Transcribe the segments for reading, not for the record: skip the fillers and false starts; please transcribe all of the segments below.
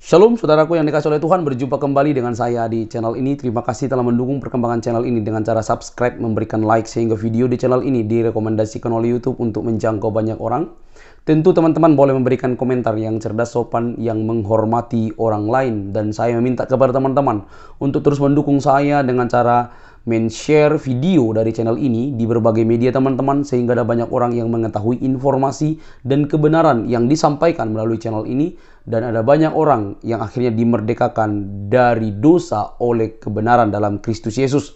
Shalom saudaraku yang dikasih oleh Tuhan, berjumpa kembali dengan saya di channel ini. Terima kasih telah mendukung perkembangan channel ini dengan cara subscribe, memberikan like, sehingga video di channel ini direkomendasikan oleh YouTube untuk menjangkau banyak orang. Tentu teman-teman boleh memberikan komentar yang cerdas, sopan, yang menghormati orang lain. Dan saya meminta kepada teman-teman untuk terus mendukung saya dengan cara men-share video dari channel ini di berbagai media teman-teman, sehingga ada banyak orang yang mengetahui informasi dan kebenaran yang disampaikan melalui channel ini, dan ada banyak orang yang akhirnya dimerdekakan dari dosa oleh kebenaran dalam Kristus Yesus.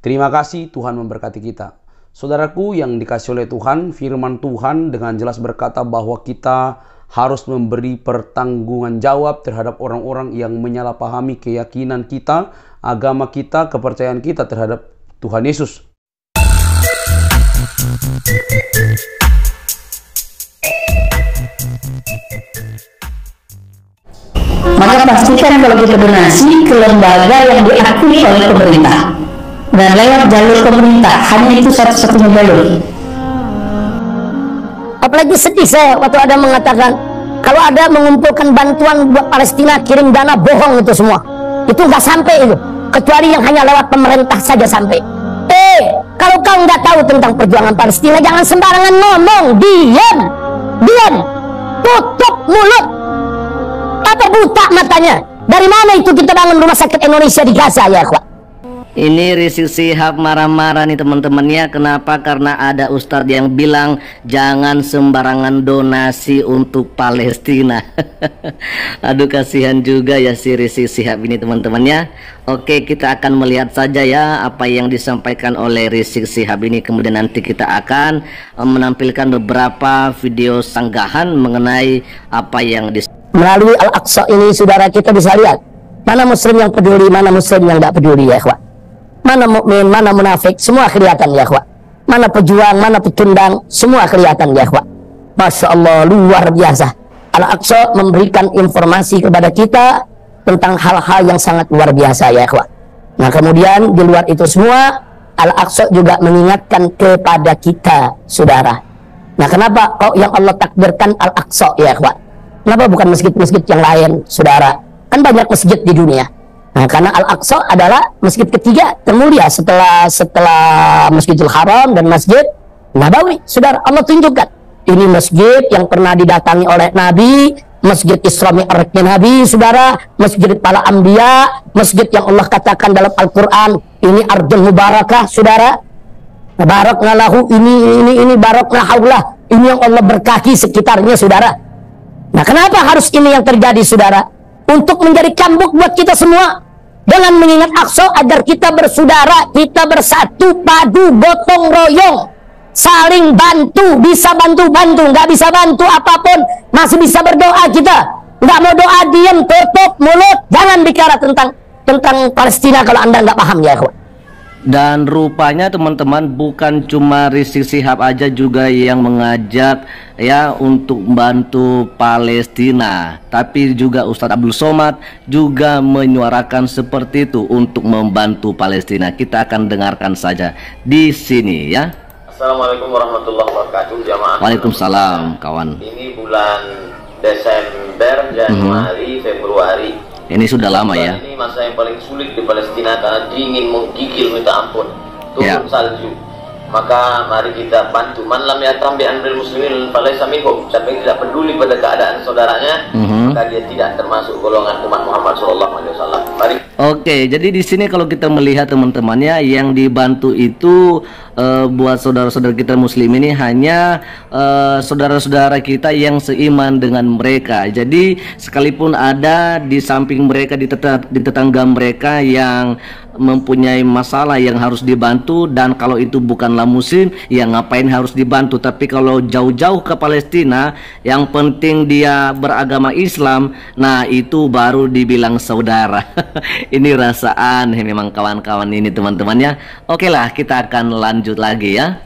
Terima kasih, Tuhan memberkati kita. Saudaraku yang dikasih oleh Tuhan, firman Tuhan dengan jelas berkata bahwa kita harus memberi pertanggungan jawab terhadap orang-orang yang menyalahpahami keyakinan kita, agama kita, kepercayaan kita terhadap Tuhan Yesus. Maka pastikan kalau kita donasi ke lembaga yang diakui oleh pemerintah dan lewat jalur pemerintah, hanya itu satu-satunya jalur. Apalagi sedih saya waktu ada mengatakan kalau ada mengumpulkan bantuan buat Palestina, kirim dana, bohong itu semua. Itu nggak sampai itu, kecuali yang hanya lewat pemerintah saja sampai. Kalau kau nggak tahu tentang perjuangan Palestina, jangan sembarangan ngomong. Diam, tutup mulut. Apa buta matanya? Dari mana itu kita bangun rumah sakit Indonesia di Gaza, ya akhwat? Ini Rizik Syihab marah-marah nih teman-temannya. Kenapa? Karena ada ustadz yang bilang jangan sembarangan donasi untuk Palestina. Aduh, kasihan juga ya si Rizik Syihab ini teman-temannya. Oke, kita akan melihat saja ya apa yang disampaikan oleh Rizik Syihab ini. Kemudian nanti kita akan menampilkan beberapa video sanggahan mengenai apa yang melalui Al-Aqsa ini, saudara, kita bisa lihat mana muslim yang peduli, mana muslim yang tidak peduli, ya akhwat. Mana mukmin, mana munafik, semua kelihatan, ya akhwat. Mana pejuang, mana pecundang, semua kelihatan, ya akhwat. Masya Allah, luar biasa. Al-Aqsa memberikan informasi kepada kita tentang hal-hal yang sangat luar biasa, ya akhwat. Nah, kemudian di luar itu semua, Al-Aqsa juga mengingatkan kepada kita, saudara. Nah, kenapa kok yang Allah takdirkan Al-Aqsa, ya akhwat? Kenapa bukan masjid-masjid yang lain, saudara? Kan banyak masjid di dunia. Nah, karena Al-Aqsa adalah masjid ketiga termulia setelah Masjidil Haram dan Masjid Nabawi. Saudara, Allah tunjukkan ini masjid yang pernah didatangi oleh Nabi, masjid Isra Mi'rajnya Nabi, saudara, masjid para anbiya, masjid yang Allah katakan dalam Al-Quran ini ardun mubarakah, saudara. Barakna lahu, ini barakna haulah, ini yang Allah berkati sekitarnya, saudara. Nah, kenapa harus ini yang terjadi, saudara? Untuk menjadi cambuk buat kita semua, dengan mengingat Aqsa agar kita bersaudara, kita bersatu padu, gotong royong, saling bantu. Bisa bantu-bantu, nggak bisa bantu apapun, masih bisa berdoa kita. Nggak mau doa, diam, tutup mulut, jangan bicara tentang Palestina kalau anda nggak paham, ya akhwat. Dan rupanya teman-teman bukan cuma Rizik Syihab aja juga yang mengajak ya untuk membantu Palestina, tapi juga Ustadz Abdul Somad juga menyuarakan seperti itu untuk membantu Palestina. Kita akan dengarkan saja di sini ya. Assalamualaikum warahmatullahi wabarakatuh, jamaah. Waalaikumsalam, kawan. Ini bulan Desember, Januari, Februari. Ini sudah lama ya. Ini masa yang paling sulit di Palestina karena dingin menggigil minta ampun, turun salju. Maka mari kita bantu. Man lam yatam bi amril muslimin falaysa minhum. Siapa yang tidak peduli pada keadaan saudaranya, maka dia tidak termasuk golongan umat Muhammad SAW. Mari. Oke, jadi di sini kalau kita melihat teman-temannya yang dibantu itu buat saudara-saudara kita muslim ini hanya saudara-saudara kita yang seiman dengan mereka. Jadi sekalipun ada di samping mereka, di tetangga mereka yang mempunyai masalah yang harus dibantu, dan kalau itu bukanlah muslim, ya ngapain harus dibantu. Tapi kalau jauh-jauh ke Palestina, yang penting dia beragama Islam, nah itu baru dibilang saudara. Ini rasaan memang kawan-kawan ini teman-temannya. Oke lah, kita akan lanjut lagi ya.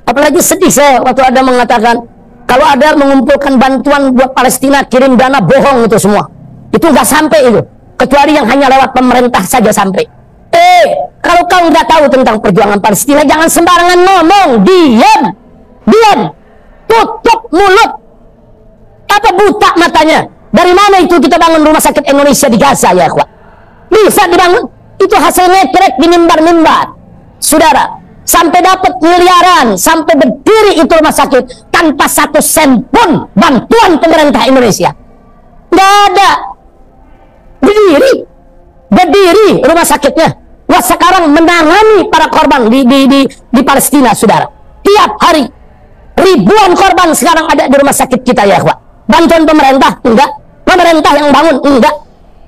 Apalagi sedih saya waktu ada mengatakan kalau ada mengumpulkan bantuan buat Palestina, kirim dana, bohong itu semua. Itu nggak sampai itu, kecuali yang hanya lewat pemerintah saja sampai. Kalau kau nggak tahu tentang perjuangan Palestina, jangan sembarangan ngomong. Diam, tutup mulut. Apa buta matanya. Dari mana itu kita bangun rumah sakit Indonesia di Gaza ya ikhwan? Bisa dibangun. Itu hasil ngetrek di mimbar-mimbar. Saudara, sampai dapat miliaran, sampai berdiri itu rumah sakit tanpa 1 sen pun bantuan pemerintah Indonesia. Nggak ada. Berdiri rumah sakitnya. Wah, sekarang menangani para korban di Palestina, saudara. Tiap hari ribuan korban sekarang ada di rumah sakit kita ya ikhwan. Bantuan pemerintah? Enggak. Pemerintah yang bangun? Enggak.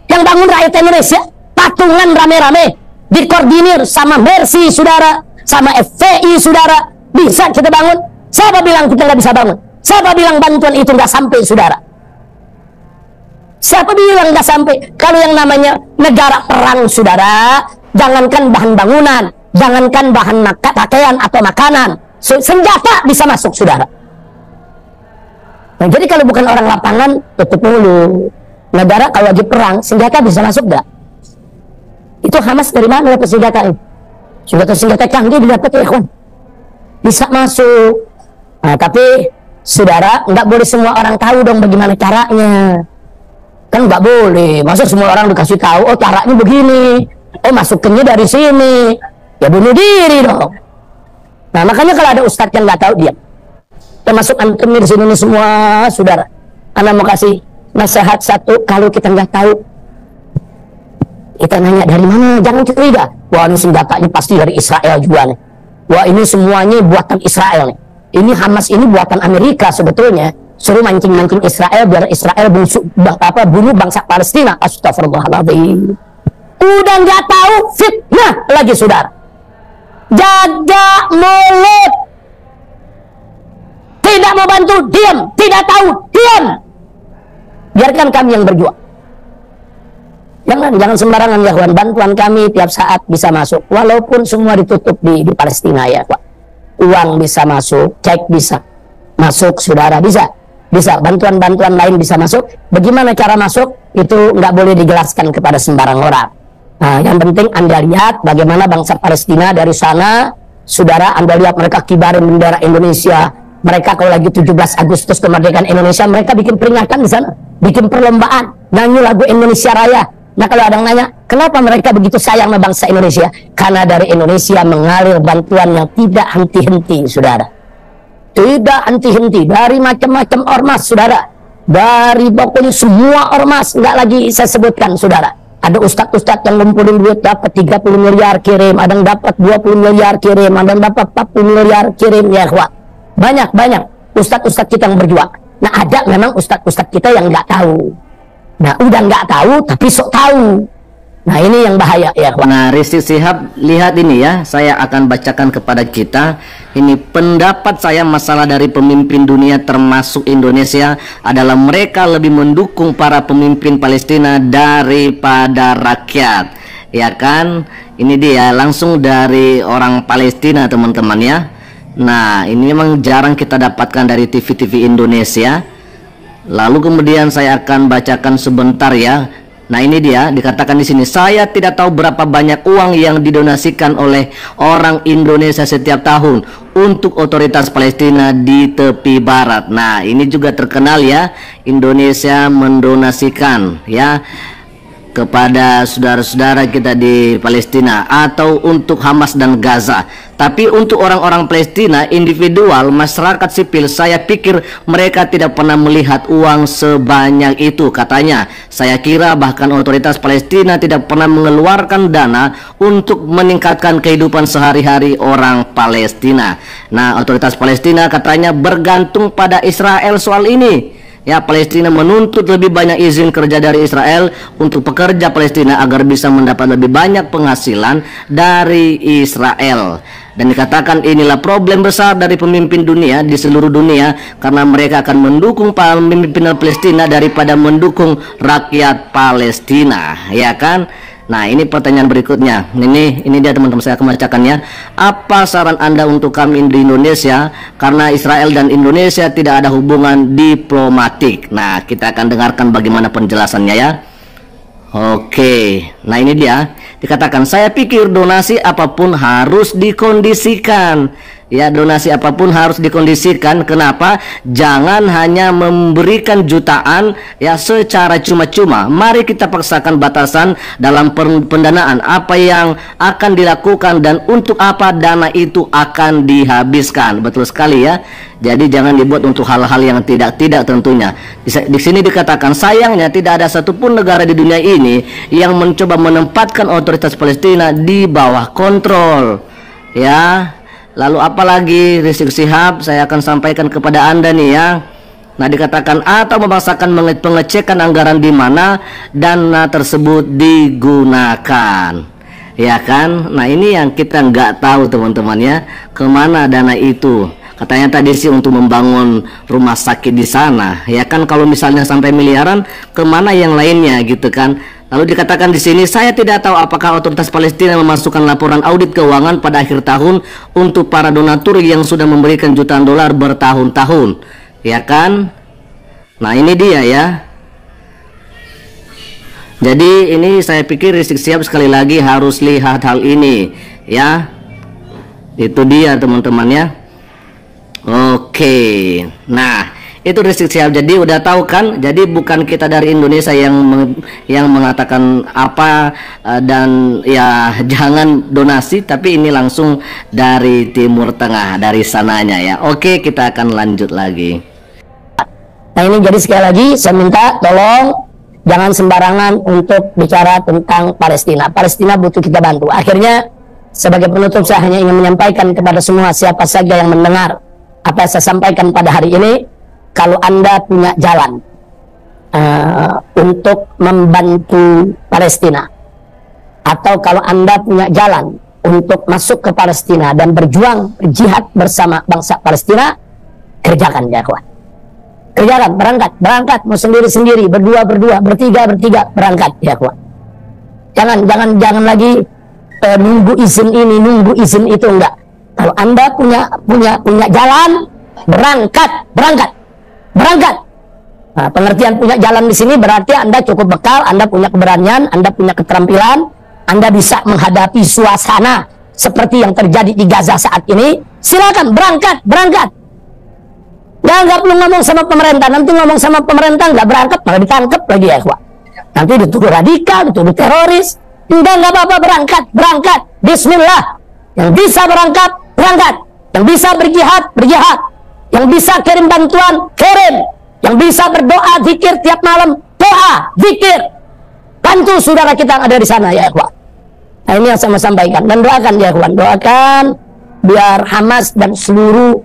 Yang bangun rakyat Indonesia. Patungan rame-rame. Dikoordinir sama Mercy, saudara. Sama FPI, saudara. Bisa kita bangun? Siapa bilang kita nggak bisa bangun? Siapa bilang bantuan itu nggak sampai, saudara? Siapa bilang nggak sampai? Kalau yang namanya negara perang, saudara, jangankan bahan bangunan, jangankan bahan pakaian atau makanan, senjata bisa masuk, saudara. Nah, jadi kalau bukan orang lapangan, tutup dulu. Negara kalau lagi perang, senjata bisa masuk nggak? Itu Hamas dari mana dapat senjata ini? Senjata canggih didapat ya ikhwan. Bisa masuk. Nah, tapi saudara, nggak boleh semua orang tahu dong bagaimana caranya. Kan nggak boleh. Masa semua orang dikasih tahu, oh caranya begini, oh masukinnya dari sini, ya bunuh diri dong. Nah, makanya kalau ada ustadz yang nggak tahu, diam. Termasuk antum di sini semua, saudara. Ana mau kasih nasihat satu, kalau kita nggak tahu, kita nanya dari mana, jangan curiga. Wah, ini senjatanya pasti dari Israel juga nih. Wah, ini semuanya buatan Israel nih. Ini Hamas ini buatan Amerika sebetulnya. Suruh mancing-mancing Israel biar Israel bunuh bangsa Palestina. Astagfirullahaladzim. Udah nggak tahu, fitnah lagi, saudara. Jaga mulut. Tidak mau bantu, diam. Tidak tahu, diam. Biarkan kami yang berjuang. Jangan sembarangan ya kawan. Bantuan kami tiap saat bisa masuk. Walaupun semua ditutup di Palestina ya kawan. Uang bisa masuk, cek bisa masuk, saudara, bisa. Bantuan-bantuan lain bisa masuk. Bagaimana cara masuk? Itu nggak boleh dijelaskan kepada sembarang orang. Nah, yang penting Anda lihat bagaimana bangsa Palestina dari sana, saudara. Anda lihat mereka kibarin bendera Indonesia. Mereka kalau lagi 17 Agustus kemerdekaan Indonesia, mereka bikin peringatan di sana, bikin perlombaan, nyanyi lagu Indonesia Raya. Nah, kalau ada yang nanya, kenapa mereka begitu sayang sama bangsa Indonesia? Karena dari Indonesia mengalir bantuan yang tidak henti-henti, saudara. Tidak henti-henti, dari macam-macam ormas, saudara. Dari pokoknya semua ormas, nggak lagi saya sebutkan, saudara. Ada ustadz-ustadz yang ngumpulin duit, dapat 30 miliar kirim, ada yang dapat 20 miliar kirim, ada yang dapat 40 miliar kirim, ya ikhwan. Banyak ustadz-ustadz kita yang berjuang. Nah, ada memang ustadz-ustadz kita yang nggak tahu. Nah, udah nggak tahu tapi sok tahu. Nah, ini yang bahaya ya. Nah, Rizik Syihab, lihat ini ya, saya akan bacakan kepada kita. Ini pendapat saya masalah dari pemimpin dunia termasuk Indonesia adalah mereka lebih mendukung para pemimpin Palestina daripada rakyat. Ya kan? Ini dia langsung dari orang Palestina, teman-teman ya. Nah, ini memang jarang kita dapatkan dari TV-TV Indonesia. Lalu kemudian saya akan bacakan sebentar ya. Nah, ini dia dikatakan di sini, saya tidak tahu berapa banyak uang yang didonasikan oleh orang Indonesia setiap tahun untuk otoritas Palestina di tepi barat. Nah, ini juga terkenal ya, Indonesia mendonasikan ya kepada saudara-saudara kita di Palestina atau untuk Hamas dan Gaza. Tapi untuk orang-orang Palestina individual, masyarakat sipil, saya pikir mereka tidak pernah melihat uang sebanyak itu, katanya. Saya kira bahkan otoritas Palestina tidak pernah mengeluarkan dana untuk meningkatkan kehidupan sehari-hari orang Palestina. Nah, otoritas Palestina katanya bergantung pada Israel soal ini. Ya, Palestina menuntut lebih banyak izin kerja dari Israel untuk pekerja Palestina agar bisa mendapat lebih banyak penghasilan dari Israel. Dan dikatakan inilah problem besar dari pemimpin dunia di seluruh dunia, karena mereka akan mendukung pemimpin Palestina daripada mendukung rakyat Palestina, ya kan? Nah, ini pertanyaan berikutnya. Ini dia teman-teman, saya akan bacakannya. Apa saran Anda untuk kami di Indonesia? Karena Israel dan Indonesia tidak ada hubungan diplomatik. Nah, kita akan dengarkan bagaimana penjelasannya ya. Oke, nah ini dia. Dikatakan, saya pikir donasi apapun harus dikondisikan. Ya, donasi apapun harus dikondisikan. Kenapa? Jangan hanya memberikan jutaan ya secara cuma-cuma. Mari kita paksakan batasan dalam pendanaan, apa yang akan dilakukan dan untuk apa dana itu akan dihabiskan. Betul sekali ya. Jadi jangan dibuat untuk hal-hal yang tidak tentunya. Di sini dikatakan sayangnya tidak ada satupun negara di dunia ini yang mencoba menempatkan otoritas Palestina di bawah kontrol. Ya. Lalu apalagi Rizik Syihab, saya akan sampaikan kepada Anda nih ya. Nah, dikatakan atau memaksakan pengecekan anggaran di mana dana tersebut digunakan. Ya kan? Nah, ini yang kita nggak tahu teman-teman ya, kemana dana itu. Katanya tadi sih untuk membangun rumah sakit di sana. Ya kan, kalau misalnya sampai miliaran, kemana yang lainnya gitu kan? Lalu dikatakan di sini, saya tidak tahu apakah otoritas Palestina memasukkan laporan audit keuangan pada akhir tahun untuk para donatur yang sudah memberikan jutaan dolar bertahun-tahun, ya kan? Nah, ini dia ya. Jadi ini saya pikir Rizik Syihab sekali lagi harus lihat hal ini, ya. Itu dia teman-teman ya. Oke. Nah, itu Rizik Syihab. Jadi udah tahu kan, jadi bukan kita dari Indonesia yang mengatakan apa dan ya jangan donasi, tapi ini langsung dari Timur Tengah, dari sananya ya. Oke, kita akan lanjut lagi. Nah, ini jadi sekali lagi saya minta tolong jangan sembarangan untuk bicara tentang Palestina. Palestina butuh kita bantu. Akhirnya sebagai penutup saya hanya ingin menyampaikan kepada semua siapa saja yang mendengar apa yang saya sampaikan pada hari ini. Kalau Anda punya jalan untuk membantu Palestina, atau kalau Anda punya jalan untuk masuk ke Palestina dan berjuang, berjihad bersama bangsa Palestina, kerjakan ya kawan. Kerjakan, berangkat, mau sendiri-sendiri, berdua, bertiga, berangkat ya kawan. Jangan lagi nunggu izin ini, nunggu izin itu, enggak. Kalau Anda punya jalan, berangkat. Nah, pengertian punya jalan di sini berarti Anda cukup bekal, Anda punya keberanian, Anda punya keterampilan, Anda bisa menghadapi suasana seperti yang terjadi di Gaza saat ini. Silakan berangkat. Nggak perlu ngomong sama pemerintah. Nanti ngomong sama pemerintah nggak berangkat malah ditangkap lagi ya, Pak. Nanti dituduh radikal, dituduh teroris. Enggak apa-apa, berangkat. Bismillah. Yang bisa berangkat. Yang bisa berjihad. Yang bisa kirim bantuan, kirim. Yang bisa berdoa, zikir tiap malam, doa, zikir. Bantu saudara kita yang ada di sana ya, ikhwan. Nah, ini yang saya mau sampaikan. Dan doakan ya, ikhwan. Doakan biar Hamas dan seluruh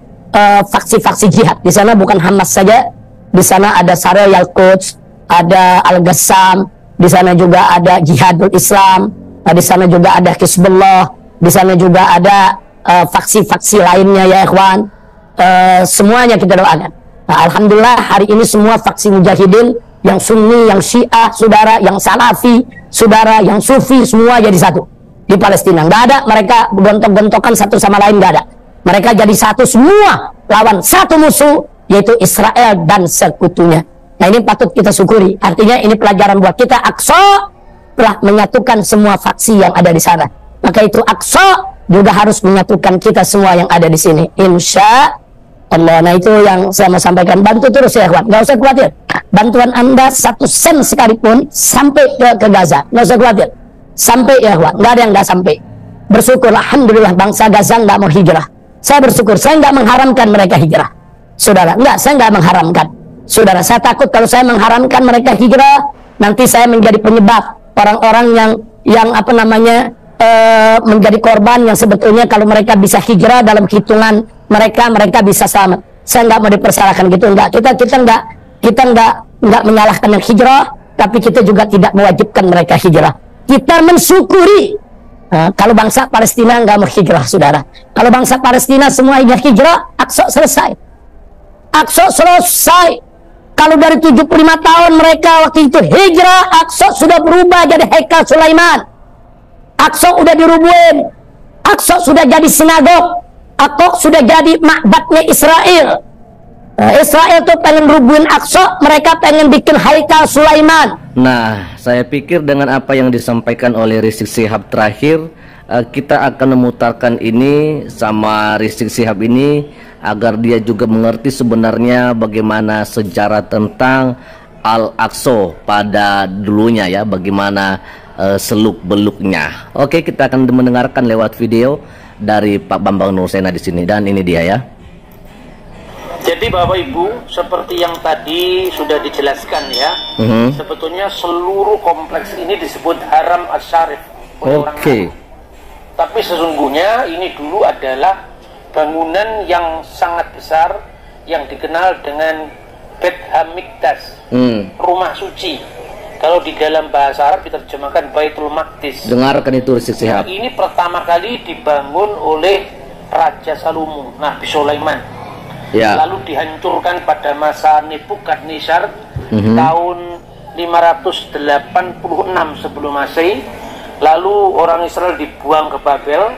faksi-faksi jihad. Di sana bukan Hamas saja. Di sana ada Syariah Al-Quds, ada Al-Ghassam, di sana juga ada Jihadul Islam, di sana juga ada Hizbullah, di sana juga ada faksi-faksi lainnya ya, ikhwan. Semuanya kita doakan. Nah, alhamdulillah hari ini semua faksi mujahidin, yang Sunni, yang Syiah, saudara, yang Salafi, saudara, yang Sufi, semua jadi satu di Palestina. Nggak ada mereka gontok-gontokan satu sama lain, nggak ada. Mereka jadi satu semua lawan satu musuh, yaitu Israel dan sekutunya. Nah, ini patut kita syukuri. Artinya ini pelajaran buat kita. Aqsa telah menyatukan semua faksi yang ada di sana. Maka itu Aqsa juga harus menyatukan kita semua yang ada di sini. Insya Allah. Nah, itu yang saya mau sampaikan. Bantu terus ya, kawan. Nggak usah khawatir. Bantuan Anda 1 sen sekalipun sampai ke Gaza. Nggak usah khawatir. Sampai ya, kawan. Nggak ada yang nggak sampai. Bersyukur, alhamdulillah bangsa Gaza nggak mau hijrah. Saya bersyukur. Saya nggak mengharamkan mereka hijrah. Saudara, nggak. Saya nggak mengharamkan. Saudara, saya takut kalau saya mengharamkan mereka hijrah, nanti saya menjadi penyebab orang-orang yang apa namanya menjadi korban yang sebetulnya kalau mereka bisa hijrah dalam hitungan mereka bisa selamat. Saya nggak mau dipersalahkan gitu, enggak. Kita nggak menyalahkan yang hijrah, tapi kita juga tidak mewajibkan mereka hijrah. Kita mensyukuri kalau bangsa Palestina nggak mau hijrah, saudara. Kalau bangsa Palestina semua hijrah, Aqsa selesai. Kalau dari 75 tahun mereka waktu itu hijrah, Aqsa sudah berubah jadi Haikal Sulaiman. Aqsa sudah dirubuhin. Aqsa sudah jadi sinagog. Aqsa sudah jadi ma'badnya Israel. Israel tuh pengen rubuhin Aqsa, mereka pengen bikin Haikal Sulaiman. Nah, saya pikir dengan apa yang disampaikan oleh Rizik Syihab terakhir, kita akan memutarkan ini sama Rizik Syihab ini agar dia juga mengerti sebenarnya bagaimana sejarah tentang Al-Aqsa pada dulunya ya, bagaimana seluk-beluknya. Oke, kita akan mendengarkan lewat video dari Pak Bambang Nursena di sini, dan ini dia ya. Jadi Bapak Ibu, seperti yang tadi sudah dijelaskan ya, sebetulnya seluruh kompleks ini disebut Haram Asy-Syarif. Oke. Tapi sesungguhnya ini dulu adalah bangunan yang sangat besar yang dikenal dengan Beit Hamikdas, rumah suci. Kalau di dalam bahasa Arab diterjemahkan Baitul Maqdis. Dengarkan itu Rizik Syihab. Ini pertama kali dibangun oleh Raja Salomo, Nabi Sulaiman. Ya. Lalu dihancurkan pada masa Nebukadnezar tahun 586 sebelum Masehi. Lalu orang Israel dibuang ke Babel.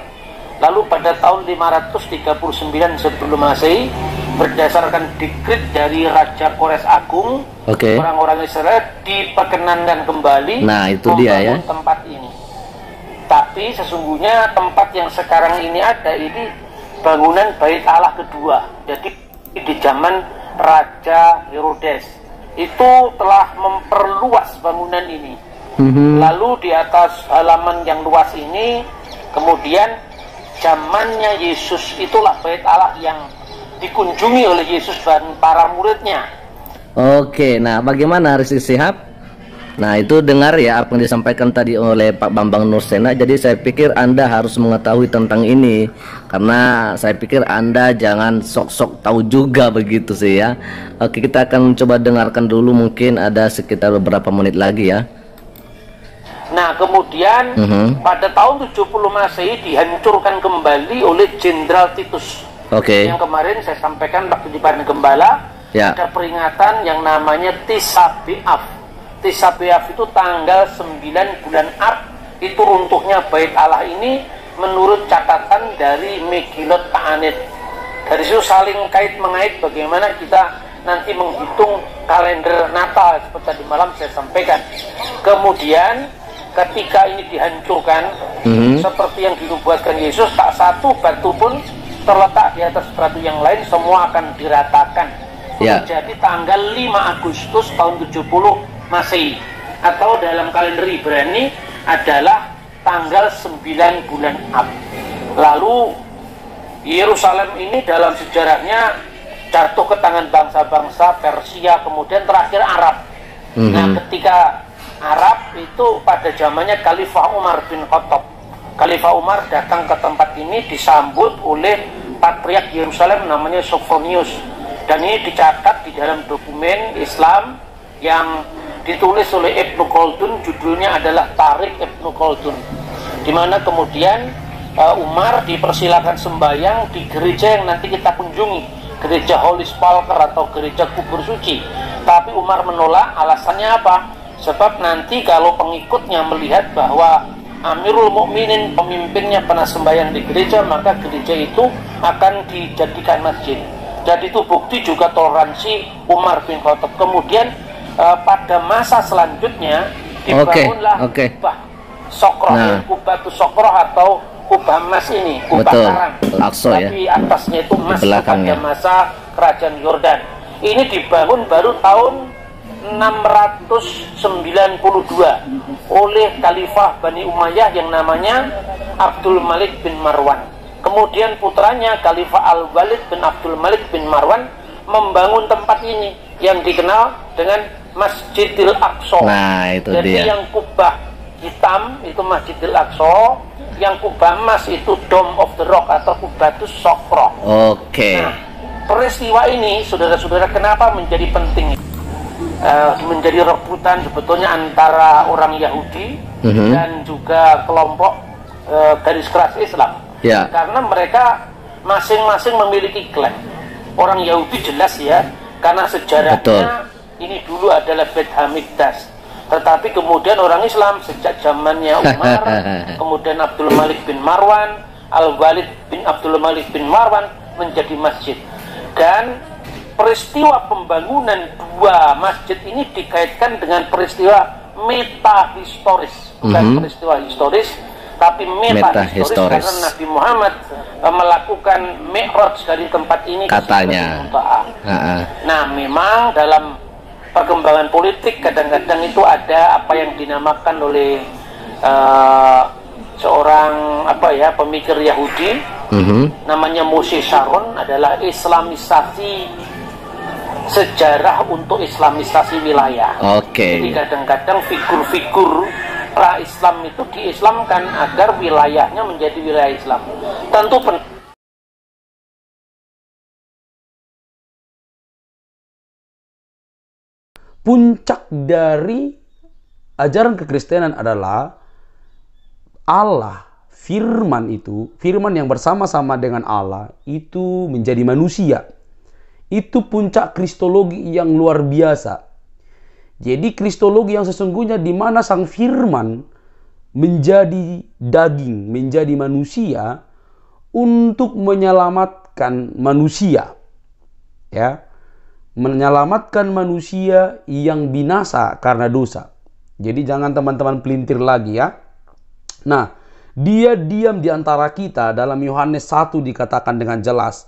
Lalu pada tahun 539 sebelum Masehi, berdasarkan dekret dari Raja Kores Agung, orang-orang Israel diperkenankan kembali membangun tempat ini. Tapi sesungguhnya tempat yang sekarang ini ada ini bangunan Bait Allah kedua. Jadi di zaman Raja Herodes itu telah memperluas bangunan ini. Lalu di atas halaman yang luas ini kemudian zamannya Yesus itulah Bait Allah yang dikunjungi oleh Yesus dan para muridnya. Oke, nah bagaimana Rizik Syihab? Nah itu dengar ya apa yang disampaikan tadi oleh Pak Bambang Nursena. Jadi saya pikir Anda harus mengetahui tentang ini, karena saya pikir Anda jangan sok-sok tahu juga begitu sih ya. Oke, kita akan coba dengarkan dulu, mungkin ada sekitar beberapa menit lagi ya. Nah kemudian pada tahun 70 Masehi dihancurkan kembali oleh Jenderal Titus. Yang kemarin saya sampaikan waktu di Padang Gembala, ada peringatan yang namanya Tis'a B'Av. Tis'a B'Av itu tanggal 9 bulan Ab, itu runtuhnya Bait Allah ini menurut catatan dari Megilot Ta'anit. Dari situ saling kait mengait bagaimana kita nanti menghitung kalender Natal seperti tadi malam saya sampaikan. Kemudian ketika ini dihancurkan seperti yang dinubuatkan Yesus, tak satu batu pun terletak di atas batu yang lain, semua akan diratakan. Jadi tanggal 5 Agustus tahun 70 Masehi, atau dalam kalender Ibrani adalah tanggal 9 bulan Ab. Lalu Yerusalem ini dalam sejarahnya jatuh ke tangan bangsa-bangsa Persia, kemudian terakhir Arab. Nah ketika Arab itu pada zamannya Khalifah Umar bin Khattab. Khalifah Umar datang ke tempat ini disambut oleh Patriark Yerusalem namanya Sophronius, dan ini dicatat di dalam dokumen Islam yang ditulis oleh Ibnu Khaldun, judulnya adalah Tarik Ibnu Khaldun, di mana kemudian Umar dipersilakan sembahyang di gereja yang nanti kita kunjungi, gereja Holy Sepulchre atau gereja kubur suci. Tapi Umar menolak, alasannya apa? Sebab nanti kalau pengikutnya melihat bahwa Amirul Mukminin, pemimpinnya, pernah sembahyang di gereja, maka gereja itu akan dijadikan masjid. Jadi itu bukti juga toleransi Umar bin Khattab. Kemudian pada masa selanjutnya dibangunlah kubah Sokroh, kubah Sokroh atau kubah emas ini, kubah karang. Tapi atasnya itu emas pada masa kerajaan Yordan. Ini dibangun baru tahun 692 oleh Khalifah Bani Umayyah yang namanya Abdul Malik bin Marwan. Kemudian putranya Khalifah Al-Walid bin Abdul Malik bin Marwan membangun tempat ini yang dikenal dengan Masjidil Aqsa. Nah, itu jadi dia. Yang kubah hitam itu Masjidil Aqsa, yang kubah emas itu Dome of the Rock atau Kubatus Sokro. Nah, peristiwa ini saudara-saudara kenapa menjadi penting? Menjadi rebutan sebetulnya antara orang Yahudi dan juga kelompok garis keras Islam. Karena mereka masing-masing memiliki klaim. Orang Yahudi jelas ya, karena sejarahnya ini dulu adalah Beit Hamikdas. Tetapi kemudian orang Islam sejak zamannya Umar, kemudian Abdul Malik bin Marwan, Al-Walid bin Abdul Malik bin Marwan menjadi masjid. Dan peristiwa pembangunan dua masjid ini dikaitkan dengan peristiwa metahistoris, bukan peristiwa historis, tapi meta-historis karena Nabi Muhammad melakukan mi'raj dari tempat ini katanya. Nah, memang dalam perkembangan politik kadang-kadang itu ada apa yang dinamakan oleh seorang pemikir Yahudi, namanya Moshe Sharon, adalah islamisasi sejarah untuk islamisasi wilayah. Jadi kadang-kadang figur-figur pra-Islam itu diislamkan agar wilayahnya menjadi wilayah Islam. Tentu puncak dari ajaran kekristenan adalah Allah, firman yang bersama-sama dengan Allah itu menjadi manusia. Itu puncak kristologi yang luar biasa. Jadi kristologi yang sesungguhnya di mana sang firman menjadi daging, menjadi manusia untuk menyelamatkan manusia. Ya. Menyelamatkan manusia yang binasa karena dosa. Jadi jangan teman-teman pelintir lagi ya. Nah, dia diam di antara kita. Dalam Yohanes 1 dikatakan dengan jelas,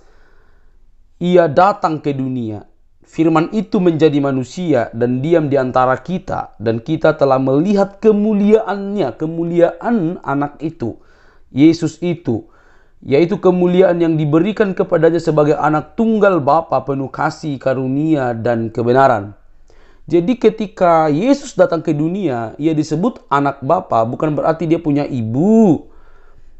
ia datang ke dunia. Firman itu menjadi manusia dan diam di antara kita, dan kita telah melihat kemuliaannya, kemuliaan anak itu, Yesus itu, yaitu kemuliaan yang diberikan kepadanya sebagai anak tunggal Bapa, penuh kasih, karunia, dan kebenaran. Jadi ketika Yesus datang ke dunia, ia disebut anak Bapa, bukan berarti dia punya ibu,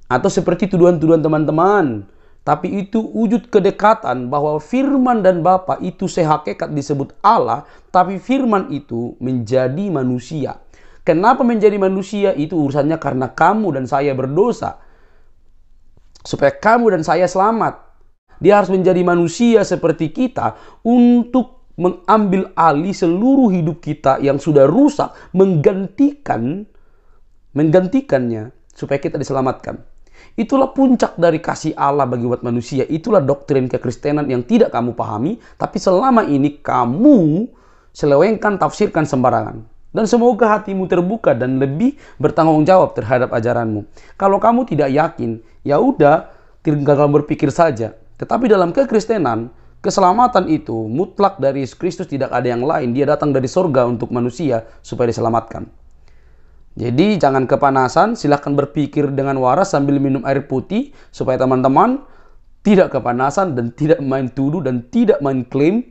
atau seperti tuduhan-tuduhan teman-teman. Tapi itu wujud kedekatan bahwa firman dan Bapa itu sehakikat disebut Allah, tapi firman itu menjadi manusia. Kenapa menjadi manusia? Itu urusannya karena kamu dan saya berdosa. Supaya kamu dan saya selamat. Dia harus menjadi manusia seperti kita untuk mengambil alih seluruh hidup kita yang sudah rusak, menggantikannya supaya kita diselamatkan. Itulah puncak dari kasih Allah bagi umat manusia. Itulah doktrin kekristenan yang tidak kamu pahami, tapi selama ini kamu selewengkan, tafsirkan sembarangan. Dan semoga hatimu terbuka dan lebih bertanggung jawab terhadap ajaranmu. Kalau kamu tidak yakin, ya udah, tinggal berpikir saja. Tetapi dalam kekristenan, keselamatan itu mutlak dari Yesus Kristus, tidak ada yang lain. Dia datang dari surga untuk manusia supaya diselamatkan. Jadi jangan kepanasan, silahkan berpikir dengan waras sambil minum air putih supaya teman-teman tidak kepanasan dan tidak main tuduh dan tidak main klaim,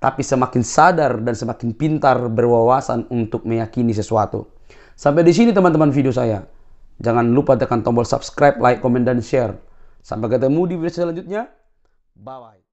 tapi semakin sadar dan semakin pintar berwawasan untuk meyakini sesuatu. Sampai di sini teman-teman video saya. Jangan lupa tekan tombol subscribe, like, komen, dan share. Sampai ketemu di video selanjutnya. Bye-bye.